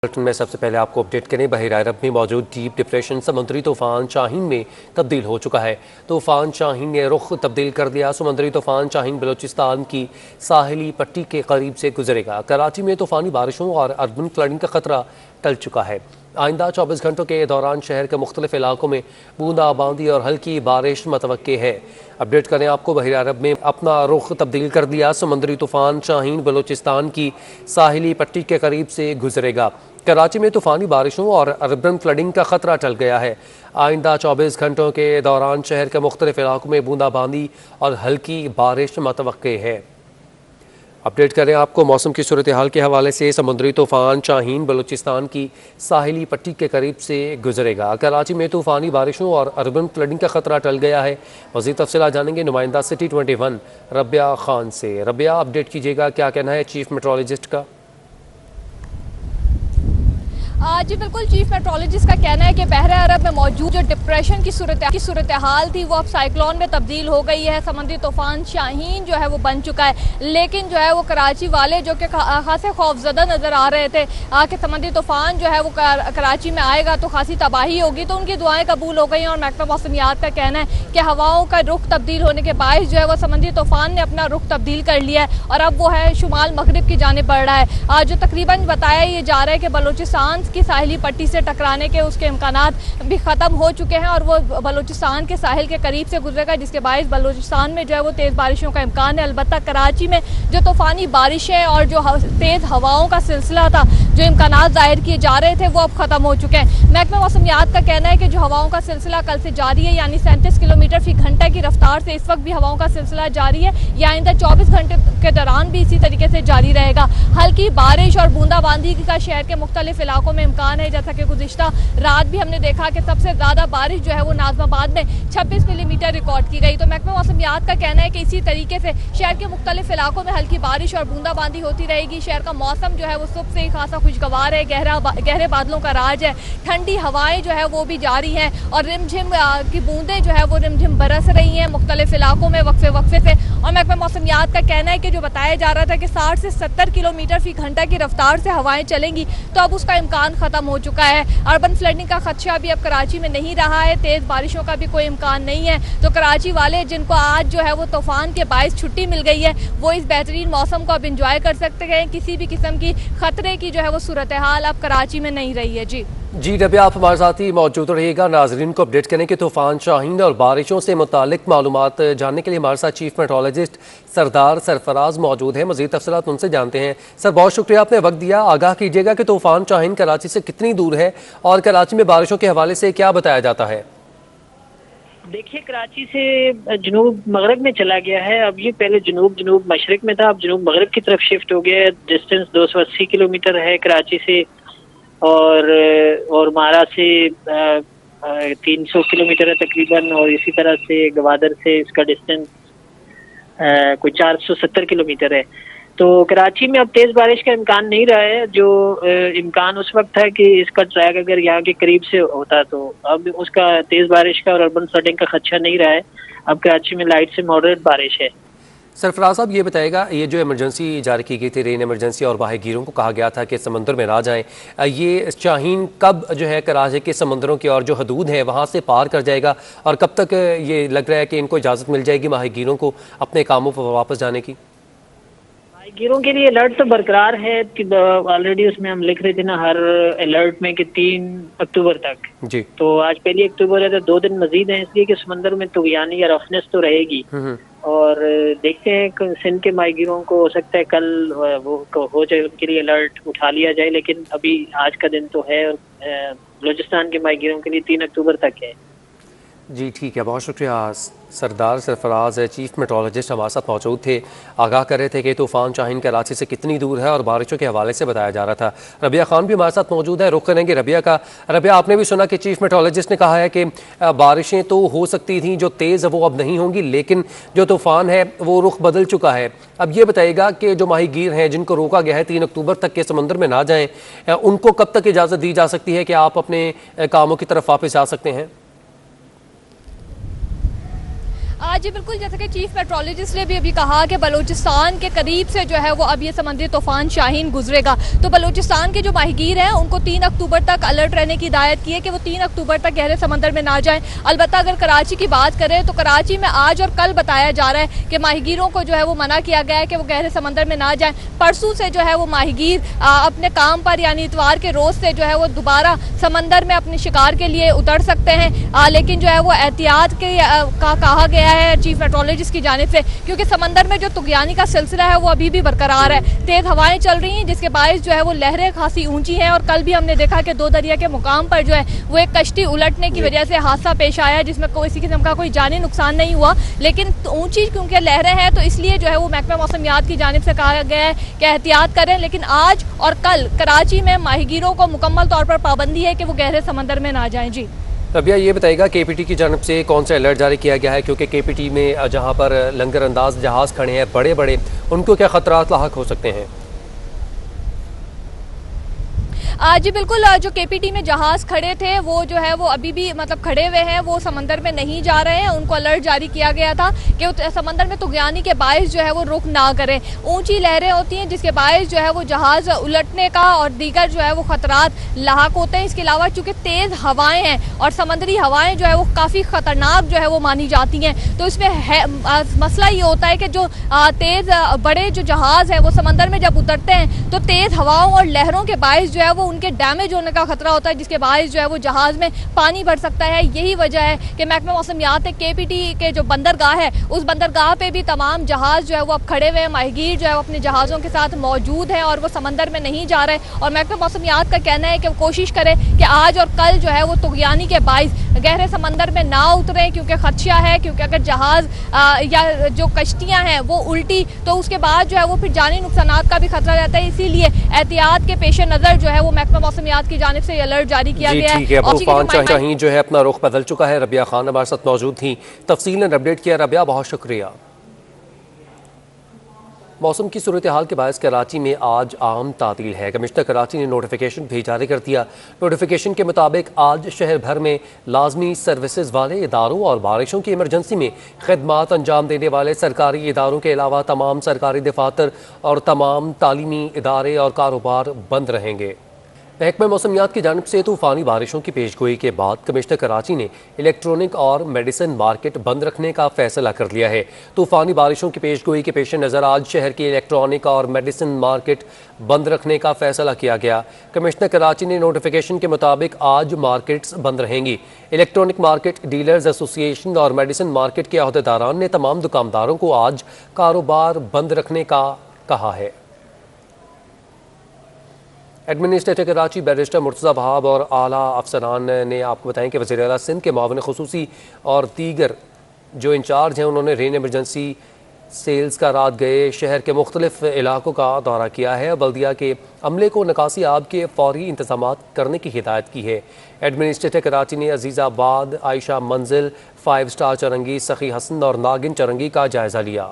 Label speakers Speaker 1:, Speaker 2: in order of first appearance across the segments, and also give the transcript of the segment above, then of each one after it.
Speaker 1: Bulletin में सबसे पहले आपको अपडेट करें। बहरीन अरब में मौजूद डीप डिप्रेशन समुद्री तूफान शाहीन में तब्दील हो चुका है। तूफान शाहीन ने रुख तब्दील कर दिया। समुद्री तूफान शाहीन बलूचिस्तान की साहिली पट्टी के करीब से गुजरेगा। कराची में तूफानी बारिशों और अर्बन फ्लडिंग का खतरा टल चुका है। आइंदा 24 घंटों के दौरान शहर के मुख्तलिफ इलाकों में बूंदाबांदी और हल्की बारिश मतवक्के है। अपडेट करें आपको। बहरीन अरब में अपना रुख तब्दील कर दिया। समुद्री तूफान शाहीन बलूचिस्तान की साहिली पट्टी के करीब से गुजरेगा। कराची में तूफानी बारिशों और अर्बन फ्लडिंग का खतरा टल गया है। आइंदा 24 घंटों के दौरान शहर के मुख्तलिफ इलाकों में बूंदाबांदी और हल्की बारिश मतवक्के है। अपडेट करें आपको मौसम की सूरत हाल के हवाले से। समुद्री तूफान शाहीन बलूचिस्तान की साहिली पट्टी के करीब से गुजरेगा। कराची में तूफानी बारिशों और अर्बन फ्लडिंग का खतरा टल गया है। मज़ीद तफसीलात जानेंगे नुमाइंदा सिटी 21 रबिया खान से। रबिया, अपडेट कीजिएगा, क्या कहना है चीफ मेट्रोलॉजिस्ट का?
Speaker 2: जी बिल्कुल, चीफ मेट्रोलॉजिस्ट का कहना है कि बहरे अरब में मौजूद जो डिप्रेशन की सूरत हाल थी वो अब साइक्लोन में तब्दील हो गई है। समुद्री तूफान शाहीन जो है वो बन चुका है, लेकिन जो है वो कराची वाले जो कि खासे खौफजदा नज़र आ रहे थे कि समुद्री तूफान जो है वो कराची में आएगा तो खासी तबाही होगी, तो उनकी दुआएं कबूल हो गई हैं। और महकमा मौसमियात का कहना है कि हवाओं का रुख तब्दील होने के बायस जो है वो समुद्री तूफान ने अपना रुख तब्दील कर लिया है और अब वो है शुमाल मगरिब की जानिब बढ़ रहा है। जो तकरीबन बताया ये जा रहा है कि बलूचिस्तान की साहिली पट्टी से टकराने के उसके इम्कानात भी ख़त्म हो चुके हैं और वो बलूचिस्तान के साहिल के करीब से गुजरेगा, जिसके बायस बलूचिस्तान में जो है वो तेज़ बारिशों का इम्कान है। अलबत्ता कराची में जो तूफ़ानी बारिशें और जो तेज़ हवाओं का सिलसिला था, जो इम्कानात ज़ाहिर किए जा रहे थे, वो अब ख़त्म हो चुके हैं। महकमा मौसमियात का कहना है कि जो हवाओं का सिलसिला कल से जारी है, यानी 37 किलोमीटर फी घंटा की रफ्तार से इस वक्त भी हवाओं का सिलसिला जारी है, या आइंदा 24 घंटे के दौरान भी इसी तरीके से जारी रहेगा। हल्की बारिश और बूंदाबांदी का शहर के मुख्तलिफ इलाकों में इम्कान है। जैसा कि गुज़िश्ता रात भी हमने देखा कि सबसे ज़्यादा बारिश जो है वो नाज़माबाद में 26 मिलीमीटर रिकॉर्ड की गई। तो महकमा मौसमियात का कहना है कि इसी तरीके से शहर के मुख्तलिफ इलाकों में हल्की बारिश और बूंदाबांदी होती रहेगी। शहर का मौसम जो है वो सुबह से ही खासा खुशगवार है, गहरे बादलों का राज है। ठंडी हवाएं जो है वो भी जारी हैं और रिमझिम की बूंदें जो है वो रिमझिम बरस रही हैं मुख्तलिफ इलाकों में वक्फे से। और महकमा मौसमियात का कहना है कि जो बताया जा रहा था कि 60 से 70 किलोमीटर फी घंटा की रफ्तार से हवाएं चलेंगी, तो अब उसका इम्कान ख़त्म हो चुका है। अर्बन फ्लडिंग का खदशा भी अब कराची में नहीं रहा है, तेज़ बारिशों का भी कोई इम्कान नहीं है। तो कराची वाले जिनको आज जो है वो तूफान के बायस छुट्टी मिल गई है, वो इस बेहतरीन मौसम को अब इंजॉय कर सकते हैं। किसी भी किस्म की खतरे की जो है वो सूरत हाल अब कराची में नहीं रही है। जी
Speaker 1: रबिया, आप हमारे साथ ही मौजूद रहिएगा। नाजरीन को अपडेट करें कि तूफान शाहीन और बारिशों से मुतालिक मालूमात जानने के लिए हमारे साथ चीफ मेट्रोलॉजिस्ट सरदार सरफराज मौजूद हैं। मज़ीद तफसीलात उनसे जानते हैं। सर, बहुत शुक्रिया, आपने वक्त दिया। आगाह कीजिएगा कि तूफान शाहीन कराची से कितनी दूर है और कराची में बारिशों के हवाले से क्या बताया जाता है?
Speaker 3: देखिए, कराची से जनूब मगरब में चला गया है। अब ये पहले जनूब मशरक में था, अब जनूब मगरब की तरफ शिफ्ट हो गया है। डिस्टेंस 280 किलोमीटर है कराची से, और मारा से 300 किलोमीटर है तकरीबन, और इसी तरह से गवादर से इसका डिस्टेंस कोई 470 किलोमीटर है। तो कराची में अब तेज़ बारिश का इम्कान नहीं रहा है। जो इम्कान उस वक्त था कि इसका ट्रैक अगर यहाँ के करीब से होता, तो अब उसका तेज़ बारिश का और अर्बन फ्लडिंग का खदशा नहीं रहा है। अब कराची में लाइट से मॉडरेट बारिश है।
Speaker 1: सरफराज साहब, ये बताएगा, ये जो इमरजेंसी जारी की गई थी, रेन इमरजेंसी, और माहीगीरों को कहा गया था कि समंदर में ना जाएं, ये शाहीन कब जो है कराची के समंदरों की और जो हदूद है वहाँ से पार कर जाएगा, और कब तक ये लग रहा है कि इनको इजाज़त मिल जाएगी माहीगीरों को अपने कामों पर वापस जाने की?
Speaker 3: माहीगीरों के लिए अलर्ट तो बरकरार है। ऑलरेडी उसमें हम लिख रहे थे ना हर अलर्ट में कि 3 अक्टूबर तक
Speaker 1: जी।
Speaker 3: तो आज 1 अक्टूबर है, तो 2 दिन मजीद हैं, इसलिए कि समंदर में तुग़यानी या रफनेस तो रहेगी। और देखते हैं सिंध के माहीगीरों को हो सकता है कल वो हो जाए, उनके लिए अलर्ट उठा लिया जाए, लेकिन अभी आज का दिन तो है। बलूचिस्तान के माहीगीरों के लिए 3 अक्टूबर तक है।
Speaker 1: जी ठीक है, बहुत शुक्रिया। सरदार सरफराज चीफ मेट्रोलॉजिस्ट हमारे साथ मौजूद थे, आगाह कर रहे थे कि तूफान शाहीन कराची से कितनी दूर है और बारिशों के हवाले से बताया जा रहा था। रबिया खान भी हमारे साथ मौजूद है, रुख करेंगे रबिया का। रबिया, आपने भी सुना कि चीफ मेट्रोलॉजिस्ट ने कहा है कि बारिशें तो हो सकती थी जो तेज़ वो अब नहीं होंगी, लेकिन जो तूफान है वो रुख बदल चुका है। अब ये बताइएगा कि जो माहीगीर हैं जिनको रोका गया है 3 अक्टूबर तक के समंदर में ना जाएँ, उनको कब तक इजाज़त दी जा सकती है कि आप अपने कामों की तरफ वापस जा सकते हैं?
Speaker 2: जी बिल्कुल, जैसे कि चीफ मेट्रोलॉजिस्ट ने भी अभी कहा कि बलूचिस्तान के करीब से जो है वो अब ये समुद्री तूफान शाहीन गुजरेगा, तो बलूचिस्तान के जो माहीगीर हैं उनको 3 अक्टूबर तक अलर्ट रहने की हिदायत की है कि वो 3 अक्टूबर तक गहरे समंदर में ना जाएं। अलबत्ता अगर कराची की बात करें तो कराची में आज और कल बताया जा रहा है कि माहीगीरों को जो है वो मना किया गया है कि वो गहरे समंदर में ना जाएं। परसों से जो है वो माहीगीर अपने काम पर यानी इतवार के रोज से जो है वो दोबारा समंदर में अपने शिकार के लिए उतर सकते हैं, लेकिन जो है वो एहतियात का कहा गया है चीफ मेट्रोलॉजिस्ट की जानिब से, क्योंकि समंदर में जो तुगयानी का सिलसिला है वो अभी भी बरकरार है। तेज हवाएं चल रही हैं जिसके बायस जो है वो लहरें खासी ऊंची हैं, और कल भी हमने देखा कि 2 दरिया के मुकाम पर जो है वो एक कश्ती उलटने की वजह से हादसा पेश आया जिसमें किसी किस्म का कोई जानी नुकसान नहीं हुआ, लेकिन ऊंची क्योंकि लहरें हैं तो इसलिए जो है वो महकमा मौसमियात की जानिब से कहा गया है कि एहतियात करें। लेकिन आज और कल कराची में माहीगीरों को मुकम्मल तौर पर पाबंदी है कि वो गहरे समंदर में ना जाएं। जी
Speaker 1: रबिया, ये बताएगा केपीटी की जानब से कौन सा अलर्ट जारी किया गया है, क्योंकि केपीटी में जहां पर लंगर अंदाज जहाज़ खड़े हैं बड़े बड़े, उनको क्या खतरात लाहक हो सकते हैं?
Speaker 2: जी बिल्कुल, जो केपीटी में जहाज खड़े थे वो जो है वो अभी भी मतलब खड़े हुए हैं, वो समंदर में नहीं जा रहे हैं। उनको अलर्ट जारी किया गया था कि समंदर में तुगयानी के बायस जो है वो रुख ना करें। ऊंची लहरें होती हैं जिसके बायस जो है वो जहाज उलटने का और दीगर जो है वो खतरात लाहक होते हैं। इसके अलावा चूंकि तेज हवाएं हैं और समुद्री हवाएं जो है वो काफ़ी खतरनाक जो है वो मानी जाती हैं, तो इसमें मसला ये होता है कि जो तेज बड़े जो जहाज है वो समंदर में जब उतरते हैं तो तेज हवाओं और लहरों के बायस जो है वो उनके डैमेज होने का खतरा होता है, जिसके बायस जो है वो जहाज में पानी भर सकता है। यही वजह है कि महकमा मौसमियात केपीटी के जो बंदरगाह है उस बंदरगाह पे भी तमाम जहाज जो है वो अब खड़े हुए हैं। माहीगीर जो है वो अपने जहाज़ों के साथ मौजूद हैं और वो समंदर में नहीं जा रहे, और महकमा मौसमियात का कहना है कि वो कोशिश करें कि आज और कल जो है वो तुगयानी के बायस गहरे समंदर में ना उतरें, क्योंकि खदशा है, क्योंकि अगर जहाज या जो कश्तियाँ हैं वो उल्टी तो उसके बाद जो है वो फिर जानी नुकसानात का भी खतरा रहता है। इसीलिए एहतियात के पेश नज़र जो है वो महकमा मौसमियात की जानिब से अलर्ट जारी किया गया है।
Speaker 1: तूफान शाहीन जो है अपना रुख बदल चुका है। रबिया खान हमारे साथ मौजूद थी, तफसील अपडेट किया। रबिया, बहुत शुक्रिया। मौसम की सूरत हाल के बायस कराची में आज आम तातील है। कमिश्नर कराची ने नोटिफिकेशन भी जारी कर दिया। नोटिफिकेशन के मुताबिक आज शहर भर में लाजमी सर्विसेज वाले इदारों और बारिशों की इमरजेंसी में खिदमात अंजाम देने वाले सरकारी इदारों के अलावा तमाम सरकारी दफातर और तमाम तालीमी इदारे और कारोबार बंद रहेंगे। महकमा मौसमियात की जानिब से तूफ़ानी बारिशों की पेशगोई के बाद कमिश्नर कराची ने इलेक्ट्रॉनिक और मेडिसिन मार्केट बंद रखने का फैसला कर लिया है। तूफ़ानी बारिशों की पेशगोई के पेश नज़र आज शहर की इलेक्ट्रॉनिक और मेडिसिन मार्केट बंद रखने का फैसला किया गया। कमिश्नर कराची ने नोटिफिकेशन के मुताबिक आज मार्केट्स बंद रहेंगी। इलेक्ट्रॉनिक मार्केट डीलर्स एसोसिएशन और मेडिसिन मार्केट के अहदेदारान ने तमाम दुकानदारों को आज कारोबार बंद रखने का कहा है। एडमिनिस्ट्रेटर कराची बैरिस्टर मुर्तज़ा वहाब और आला अफसरान ने आपको बताएं कि वज़ीर आला सिंध के मुआविन ख़ुसूसी और दीगर जो इंचार्ज हैं उन्होंने रेन एमरजेंसी सेल्स का रात गए शहर के मुख्तलिफ इलाकों का दौरा किया है। बल्दिया के अमले को निकासी आब के फौरी इंतजाम करने की हिदायत की है। एडमिनिस्ट्रेटर कराची ने अजीज़ाबाद, आयशा मंजिल, 5 स्टार चरंगी, सखी हसन और नागिन चरंगी का जायज़ा लिया।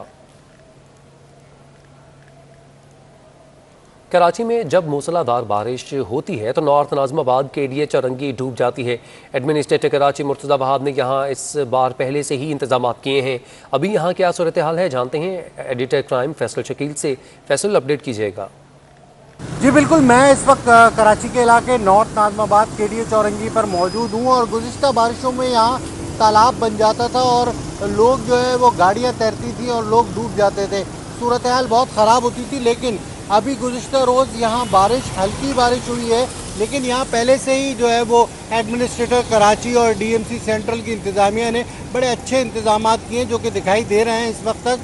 Speaker 1: कराची में जब मूसलाधार बारिश होती है तो नॉर्थ नाज़िमाबाद के लिए चरंगी डूब जाती है। एडमिनिस्ट्रेटर कराची मुर्तज़ा वहाब ने यहाँ इस बार पहले से ही इंतजाम किए हैं। अभी यहाँ क्या सूरत हाल है जानते हैं एडिटर क्राइम फैसल शकील से। फैसल, अपडेट कीजिएगा।
Speaker 4: जी बिल्कुल, मैं इस वक्त कराची के इलाके नॉर्थ नाज़िमाबाद के लिए चौरंगी पर मौजूद हूँ और गुज़िश्ता बारिशों में यहाँ तालाब बन जाता था और लोग जो है वो गाड़ियाँ तैरती थी और लोग डूब जाते थे। सूरत हाल बहुत ख़राब होती थी, लेकिन अभी गुज़िश्ता रोज़ यहाँ बारिश, हल्की बारिश हुई है, लेकिन यहाँ पहले से ही जो है वो एडमिनिस्ट्रेटर कराची और डीएमसी सेंट्रल की इंतज़ामिया ने बड़े अच्छे इंतजाम किए जो कि दिखाई दे रहे हैं। इस वक्त तक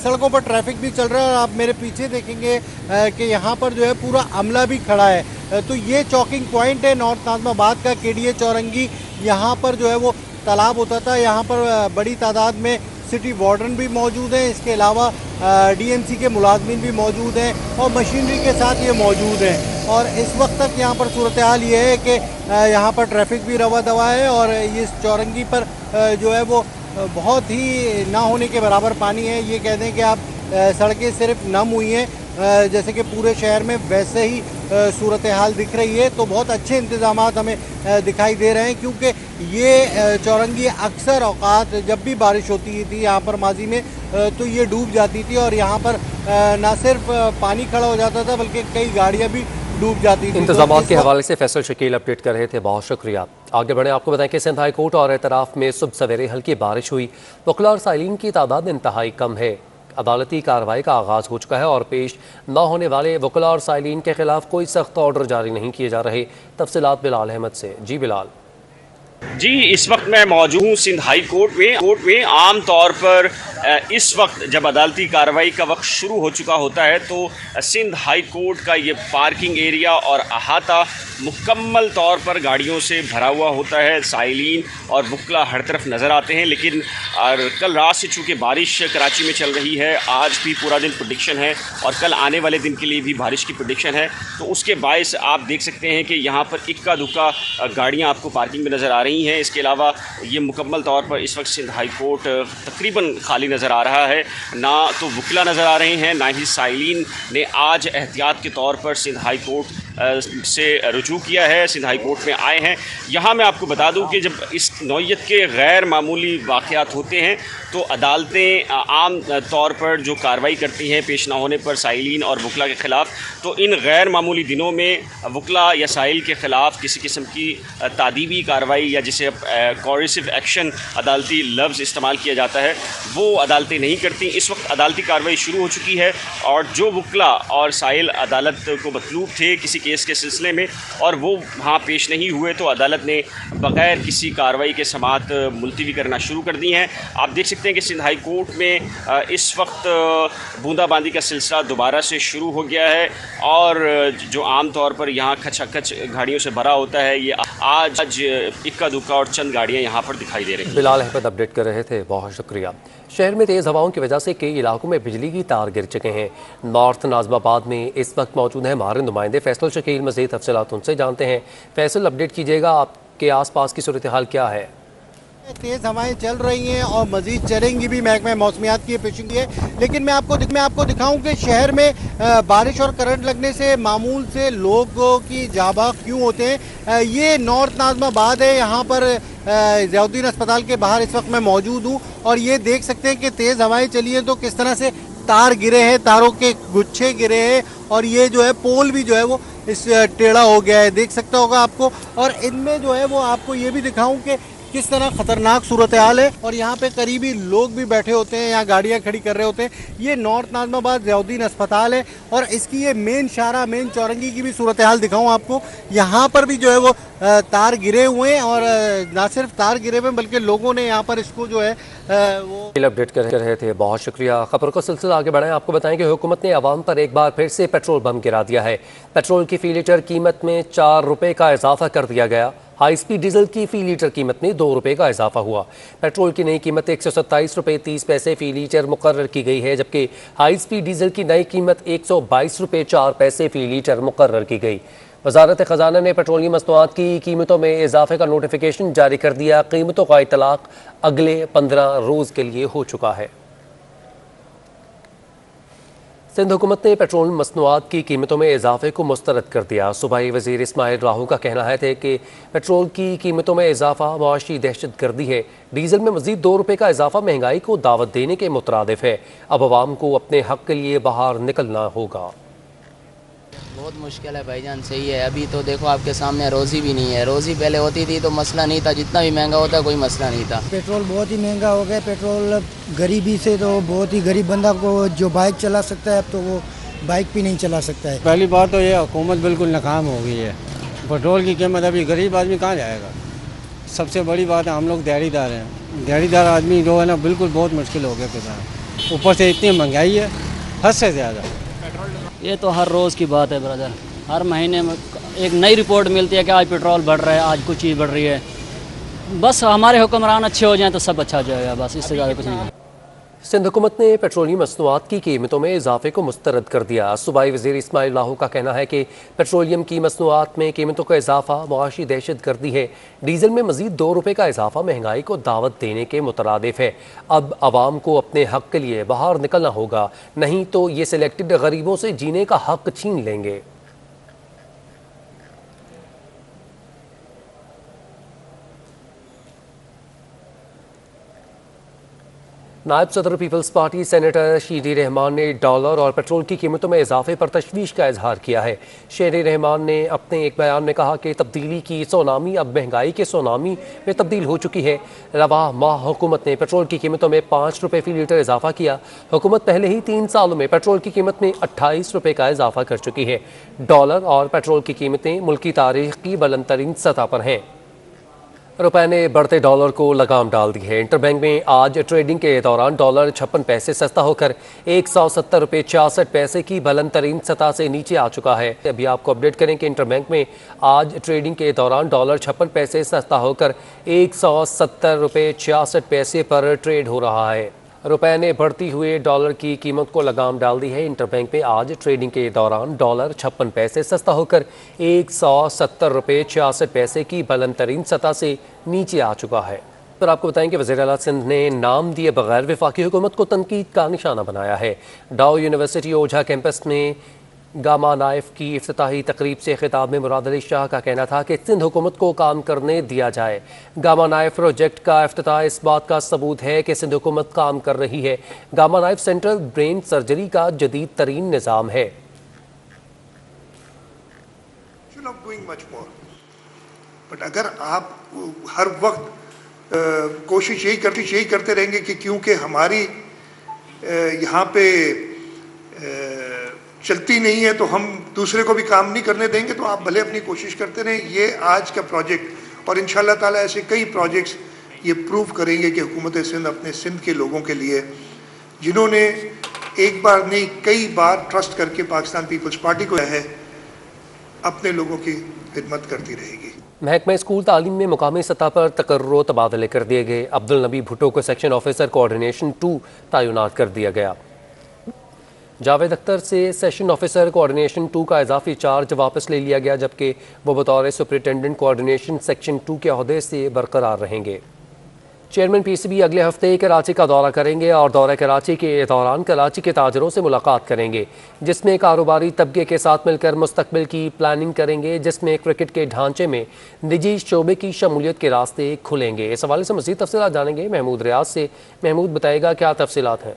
Speaker 4: सड़कों पर ट्रैफिक भी चल रहा है और आप मेरे पीछे देखेंगे कि यहाँ पर जो है पूरा अमला भी खड़ा है। तो ये चौकिंग पॉइंट है नॉर्थ नाज़िमाबाद का, केडीए चौरंगी। यहाँ पर जो है वो तालाब होता था, यहाँ पर बड़ी तादाद में सिटी वार्डन भी मौजूद हैं, इसके अलावा डीएमसी के मुलाजमीन भी मौजूद हैं और मशीनरी के साथ ये मौजूद हैं। और इस वक्त तक यहाँ पर सूरत हाल ये है कि यहाँ पर ट्रैफिक भी रवा दवा है और इस चौरंगी पर जो है वो बहुत ही ना होने के बराबर पानी है। ये कह दें कि आप सड़कें सिर्फ नम हुई हैं, जैसे कि पूरे शहर में वैसे ही सूरत हाल दिख रही है, तो बहुत अच्छे इंतजाम हमें दिखाई दे रहे हैं, क्योंकि ये चौरंगी अक्सर औकात जब भी बारिश होती थी यहाँ पर माजी में तो ये डूब जाती थी, और यहाँ पर ना सिर्फ पानी खड़ा हो जाता था बल्कि कई गाड़ियाँ भी डूब जाती थी।
Speaker 1: इंतजाम के हवाले से फैसल शकील अपडेट कर रहे थे, बहुत शुक्रिया। आगे बढ़े, आपको बताएं कि सिंध हाई कोर्ट और एतराफ़ में सुबह सवेरे हल्की बारिश हुई। वकला और साइलिन की तादाद इंतहाई कम है। अदालती कार्रवाई का आगाज़ हो चुका है और पेश न होने वाले वकला और साइलिन के खिलाफ कोई सख्त ऑर्डर जारी नहीं किए जा रहे। तफसीलात बिलाल अहमद से। जी बिलाल।
Speaker 5: जी, इस वक्त मैं मौजूद हूँ सिंध हाई कोर्ट में। आम तौर पर इस वक्त जब अदालती कार्रवाई का वक्त शुरू हो चुका होता है तो सिंध हाई कोर्ट का ये पार्किंग एरिया और अहाता मुकम्मल तौर पर गाड़ियों से भरा हुआ होता है। साइलिन और वकला हर तरफ नज़र आते हैं, लेकिन कल रात से चूँकि बारिश कराची में चल रही है, आज भी पूरा दिन प्रेडिक्शन है और कल आने वाले दिन के लिए भी बारिश की प्रेडिक्शन है, तो उसके बायस आप देख सकते हैं कि यहाँ पर इक्का दुक्का गाड़ियाँ आपको पार्किंग में नज़र आ रही हैं। इसके अलावा ये मुकम्मल तौर पर इस वक्त सिंध हाई कोर्ट तकरीबन खाली नज़र आ रहा है। ना तो वकला नज़र आ रहे हैं, ना ही साइलिन ने आज एहतियात के तौर पर सिंध हाई कोर्ट से रुजू किया है, सिंध हाई कोर्ट में आए हैं। यहाँ मैं आपको बता दूँ कि जब इस नौइयत के गैर मामूली वाक़यात होते हैं तो अदालतें आम तौर पर जो कार्रवाई करती हैं पेश ना होने पर साइलिन और वकला के ख़िलाफ़, तो इन गैर मामूली दिनों में वकला या साइल के ख़िलाफ़ किसी किस्म की तादीबी कार्रवाई या जिसे कोरिसिव एक्शन अदालती लफ्ज़ इस्तेमाल किया जाता है, वो अदालतें नहीं करती। इस वक्त अदालती कार्रवाई शुरू हो चुकी है और जो वकला और साइल अदालत को मतलूब थे किसी केस के सिलसिले में और वो वहाँ पेश नहीं हुए, तो अदालत ने बग़ैर किसी कार्रवाई के समाअत मुलतवी करना शुरू कर दी हैं। आप देख सकते हैं कि सिंध हाई कोर्ट में इस वक्त बूंदाबांदी का सिलसिला दोबारा से शुरू हो गया है और जो आम तौर पर यहाँ खचाखच गाड़ियों से भरा होता है, ये आज इक्का दुक्का और चंद गाड़ियाँ यहाँ पर दिखाई दे रही हैं।
Speaker 1: बिलाल अहमद अपडेट कर रहे थे, बहुत शुक्रिया। शहर में तेज़ हवाओं की वजह से कई इलाकों में बिजली की तार गिर चुके हैं। नॉर्थ नाज़िमाबाद में इस वक्त मौजूद हैं हमारे नुमाइंदे फैसल शकील। मज़ीद तफसीलात उनसे जानते हैं। फैसल, अपडेट कीजिएगा, आपके आसपास की सूरत हाल क्या है?
Speaker 4: तेज़ हवाएं चल रही हैं और मज़ीद चलेंगी भी, महकमा मौसमियात की पेशिंग है। लेकिन मैं आपको दिखाऊं कि शहर में बारिश और करंट लगने से मामूल से लोगों की जाबा क्यों होते हैं। ये नॉर्थ नाज़िमाबाद है, यहाँ पर ज़ियाउद्दीन अस्पताल के बाहर इस वक्त मैं मौजूद हूँ और ये देख सकते हैं कि तेज़ हवाएं चली हैं तो किस तरह से तार गिरे हैं, तारों के गुच्छे गिरे हैं और ये जो है पोल भी जो है वो इस टेढ़ा हो गया है, देख सकता होगा आपको। और इनमें जो है वो आपको ये भी दिखाऊं कि किस तरह खतरनाक सूरत हाल है और यहाँ पे करीबी लोग भी बैठे होते हैं, यहाँ गाड़ियाँ खड़ी कर रहे होते हैं। ये नॉर्थ नाज़िमाबाद ज़ियाउद्दीन अस्पताल है और इसकी ये मेन शाहरा, मेन चौरंगी की भी सूरत हाल दिखाऊं आपको। यहाँ पर भी जो है वो तार गिरे हुए हैं और ना सिर्फ तार गिरे हुए बल्कि लोगों ने यहाँ पर इसको जो है वो
Speaker 1: अपडेट कर रहे थे, बहुत शुक्रिया। खबर का सिलसिला आगे बढ़ाएं, आपको बताएं कि हुकूमत ने आवाम पर एक बार फिर से पेट्रोल बम गिरा दिया है। पेट्रोल की फ़ी लीटर कीमत में 4 रुपये का इजाफा कर दिया गया। हाई स्पीड डीजल की फ़ी लीटर कीमत में 2 रुपये का इजाफा हुआ। पेट्रोल की नई कीमत 127 रुपये 30 पैसे फ़ी लीटर मुकर्रर की गई है, जबकि हाई स्पीड डीजल की नई कीमत 122 रुपये 4 पैसे फ़ी लीटर मुकर्रर की गई। वज़ारत ख़जाना ने पेट्रोलियम मसनूआत की कीमतों में इजाफे का नोटिफिकेशन जारी कर दिया। कीमतों का इतलाक़ अगले 15 रोज़ के लिए हो चुका है। सिंध हुकूमत ने पेट्रोल मसनूआत की कीमतों में इजाफे को मुस्तरद कर दिया। सूबाई वज़ीर इस्माइल राहू का कहना है कि पेट्रोल की कीमतों में इजाफा मुआशी दहशत गर्दी है। डीजल में मज़ीद 2 रुपये का इजाफा महंगाई को दावत देने के मुतरादिफ है। अब आवाम को अपने हक़ के लिए बाहर निकलना होगा।
Speaker 6: बहुत मुश्किल है भाईजान, सही है। अभी तो देखो आपके सामने रोज़ी भी नहीं है। रोज़ी पहले होती थी तो मसला नहीं था, जितना भी महंगा होता कोई मसला नहीं था।
Speaker 7: पेट्रोल बहुत ही महंगा हो गया। पेट्रोल गरीबी से तो बहुत ही गरीब बंदा को जो बाइक चला सकता है अब तो वो बाइक भी नहीं चला सकता है।
Speaker 8: पहली बात तो ये हुकूमत बिल्कुल नाकाम हो गई है। पेट्रोल की कीमत अभी गरीब आदमी कहाँ जाएगा। सबसे बड़ी बात है हम लोग दिहाड़ीदार हैं। दिहाड़ीदार आदमी जो है ना बिल्कुल बहुत मुश्किल हो गया किसान। ऊपर से इतनी महंगाई है हद से ज़्यादा।
Speaker 9: ये तो हर रोज़ की बात है ब्रदर। हर महीने में एक नई रिपोर्ट मिलती है कि आज पेट्रोल बढ़ रहा है, आज कुछ चीज़ बढ़ रही है। बस हमारे हुक्मरान अच्छे हो जाएं तो सब अच्छा हो जाएगा, बस इससे ज़्यादा कुछ नहीं।
Speaker 1: सिंध हुकूमत ने पेट्रोलियम मसनूआत की कीमतों में इजाफे को मुस्तरद कर दिया। सूबाई वज़ीर इस्माइल लाहू का कहना है कि पेट्रोलियम की मसनूआत में कीमतों का इजाफा मुआशी दहशत गर्दी है। डीजल में मज़ीद 2 रुपये का इजाफा महंगाई को दावत देने के मुतरादिफ है। अब आवाम को अपने हक़ के लिए बाहर निकलना होगा, नहीं तो ये सिलेक्टेड गरीबों से जीने का हक़ छीन लेंगे। नायब सदर पीपल्स पार्टी सेनेटर शेरी रहमान ने डॉलर और पेट्रोल की कीमतों में इजाफे पर तशवीश का इजहार किया है। शेरी रहमान ने अपने एक बयान में कहा कि तब्दीली की सोनामी अब महंगाई के सोनामी में तब्दील हो चुकी है। रवाह माह हुकूमत ने पेट्रोल की कीमतों में 5 रुपये फी लीटर इजाफा किया। हुकूमत पहले ही 3 सालों में पेट्रोल की कीमत में 28 रुपये का इजाफा कर चुकी है। डॉलर और पेट्रोल की कीमतें मुल्क की तारीख की बुलंद तरीन सतह पर हैं। रुपए ने बढ़ते डॉलर को लगाम डाल दी है। इंटरबैंक में आज ट्रेडिंग के दौरान डॉलर 56 पैसे सस्ता होकर 170 रुपये 66 पैसे की बुलंद तरीन सतह से नीचे आ चुका है। अभी आपको अपडेट करें कि इंटरबैंक में आज ट्रेडिंग के दौरान डॉलर 56 पैसे सस्ता होकर 170 रुपये 66 पैसे पर ट्रेड हो रहा है। रुपए ने बढ़ती हुए डॉलर की कीमत को लगाम डाल दी है। इंटरबैंक में आज ट्रेडिंग के दौरान डॉलर 56 पैसे सस्ता होकर 170 रुपये 66 पैसे की बुलंद तरीन सतह से नीचे आ चुका है। पर आपको बताएं कि वज़ीर आला सिंध ने नाम दिए बगैर वफाकी हुकूमत को तनकीद का निशाना बनाया है। डाउ यूनिवर्सिटी ओझा कैंपस में गामा नाइफ की इफ्तिताही तकरीब से खिताब में मुराद अली शाह का कहना था कि सिंध हुकूमत को काम करने दिया जाए। गामा नाइफ प्रोजेक्ट का इफ्तिताह इस बात का सबूत है कि सिंध हुकूमत काम कर रही है। Gamma knife central brain surgery का जदीद तरीन निज़ाम है।
Speaker 10: बट अगर आप हर वक्त कोशिश यही करते रहेंगे कि क्योंकि हमारी यहाँ पे चलती नहीं है तो हम दूसरे को भी काम नहीं करने देंगे, तो आप भले अपनी कोशिश करते रहें। ये आज का प्रोजेक्ट और इंशाल्लाह ताला ऐसे कई प्रोजेक्ट्स ये प्रूव करेंगे कि हुकूमत सिंध अपने सिंध के लोगों के लिए, जिन्होंने एक बार नहीं कई बार ट्रस्ट करके पाकिस्तान पीपल्स पार्टी को है, अपने लोगों की खिदमत करती रहेगी।
Speaker 1: महकमा स्कूल तालीम में मुकामी सतह पर तकर्रो तबादले कर दिए गए। अब्दुल नबी भुट्टो को सेक्शन ऑफिसर कोऑर्डिनेशन 2 तैनात कर दिया गया। जावेद अख्तर से सेशन ऑफिसर कोऑर्डिनेशन 2 का इजाफी चार्ज वापस ले लिया गया, जबकि वो बतौर सुपरिटेंडेंट कोऑर्डिनेशन सेक्शन 2 के अहदे से बरकरार रहेंगे। चेयरमैन पीसीबी अगले हफ्ते कराची का दौरा करेंगे और दौरा कराची के दौरान कराची के ताजरों से मुलाकात करेंगे, जिसमें कारोबारी तबके के साथ मिलकर मुस्तकबिल की प्लानिंग करेंगे, जिसमें क्रिकेट के ढांचे में निजी शोबे की शमूलियत के रास्ते खुलेंगे। इस हवाले से मज़ीद तफसीलात जानेंगे महमूद रियाज से। महमूद, बताएगा क्या तफसीलात हैं?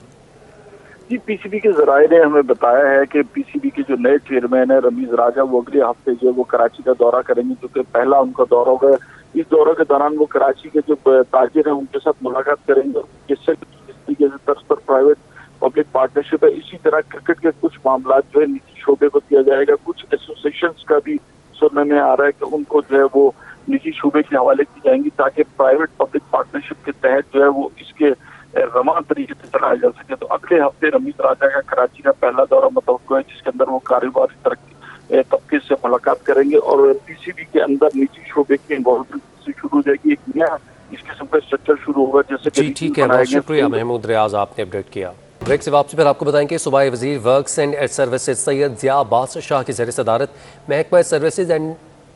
Speaker 11: जी, पीसीबी के जराये ने हमें बताया है कि पीसीबी के जो नए चेयरमैन है रमीज राजा, वो अगले हफ्ते जो वो कराची का दौरा करेंगे, क्योंकि पहला उनका दौरा होगा। इस दौरे के दौरान वो कराची के जो ताजिर हैं उनके साथ मुलाकात करेंगे। जिससे जिस तरीके से तर्ज पर प्राइवेट पब्लिक पार्टनरशिप है, इसी तरह क्रिकेट के कुछ मामला जो है निजी शोबे को दिया जाएगा। कुछ एसोसिएशन का भी सुनने में आ रहा है कि उनको जो है वो निजी शोबे के हवाले की जाएंगी, ताकि प्राइवेट पब्लिक पार्टनरशिप के तहत जो है वो इसके रवान तरीके से चलाया जा सके। तो अगले हफ्ते रमीज राजा का कराची का पहला दौरा मुतवक्को है, जिसके अंदर वो कारोबारी तरक्की तबके से मुलाकात करेंगे और पीसीबी के अंदर निजी शोबे की इन्वॉल्वमेंट से शुरू हो जाएगी। एक नया इस किस्म का स्ट्रक्चर शुरू होगा। जैसे
Speaker 1: जी ठीक है, बहुत शुक्रिया महमूद रियाज, आपने अपडेट किया। ब्रेक से वापसी पर आपको बताएं कि सूबाई वजीर वर्क्स एंड सर्विसेज सैयद जिया अब्बास शाह की ज़ेर सदारत महकमा सर्विसेज एंड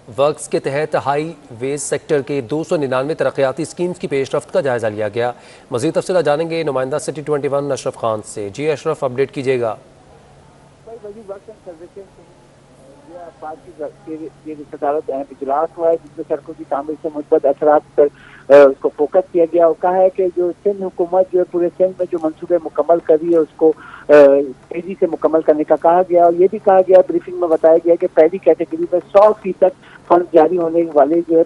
Speaker 1: वर्क्स के तहत हाई वेज सेक्टर के 299 तरक्याती स्कीम्स की पेशरफ्त का जायजा लिया गया। मज़ीद तफसीलात जानेंगे नुमाइंदा सिटी 21 अशरफ खान से। जी अशरफ, अपडेट कीजिएगा।
Speaker 12: इजलास हुआ है जिसमें सड़कों की तामीर से मुस्बत असरात पर उसको फोकस किया गया और कहा है कि जो सिंध हुकूमत जो पूरे सिंध में जो मंसूबे मुकम्मल कर रही है उसको तेजी से मुकम्मल करने का कहा गया। और ये भी कहा गया, ब्रीफिंग में बताया गया कि पहली कैटेगरी में 100% फंड जारी होने वाले जो है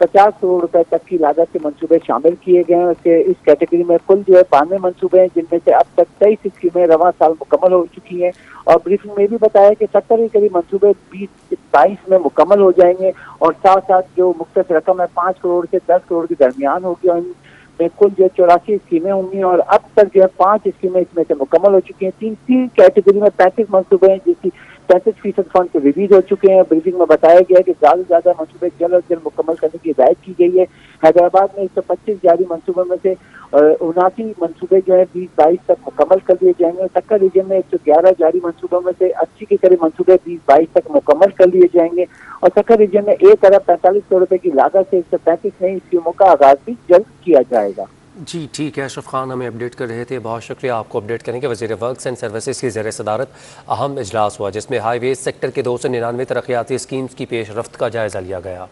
Speaker 12: 50 करोड़ रुपए तक की लागत के मंसूबे शामिल किए गए हैं। उसके इस कैटेगरी में कुल जो है 92 मंसूबे हैं, जिनमें से अब तक 23 स्कीमें रवां साल मुकम्मल हो चुकी हैं। और ब्रीफिंग में भी बताया कि 70 के करीब मंसूबे 2022 में मुकम्मल हो जाएंगे और साथ साथ जो मुख्तस रकम है 5 करोड़ से 10 करोड़ के दरमियान होगी और इनमें कुल जो 84 स्कीमें होंगी और अब तक जो है 5 स्कीमें इसमें से मुकम्मल हो चुकी हैं। तीन कैटेगरी में 35 मंसूबे हैं, जिसकी 35% फंड से रिलीज हो चुके हैं। ब्रीफिंग में बताया गया कि ज्यादा से ज्यादा मंसूबे जल्द अज जल्द मुकम्मल करने की हिदायत की गई है। हैदराबाद में 125 जारी मंसूबों में से 79 मंसूबे जो है 2022 तक मुकम्मल कर दिए जाएंगे। सक्कर रीजन में 111 जारी मंसूबों में से 80 के करीब मंसूबे 2022 तक मुकम्मल कर लिए जाएंगे और सक्कर रीजन में 1 अरब 45 करोड़ रुपए की लागत से 135 नई स्कीमों का आगाज भी जल्द किया जाएगा।
Speaker 1: जी ठीक है, अशरफ खान हमें अपडेट कर रहे थे, बहुत शुक्रिया। आपको अपडेट करेंगे वज़ीर वर्क्स एंड सर्विसेज की ज़ेर सदारत अहम इजलास हुआ, जिसमें हाईवेज सेक्टर के 299 तरक्याती स्कीम्स की पेशरफ्त का जायज़ा लिया गया।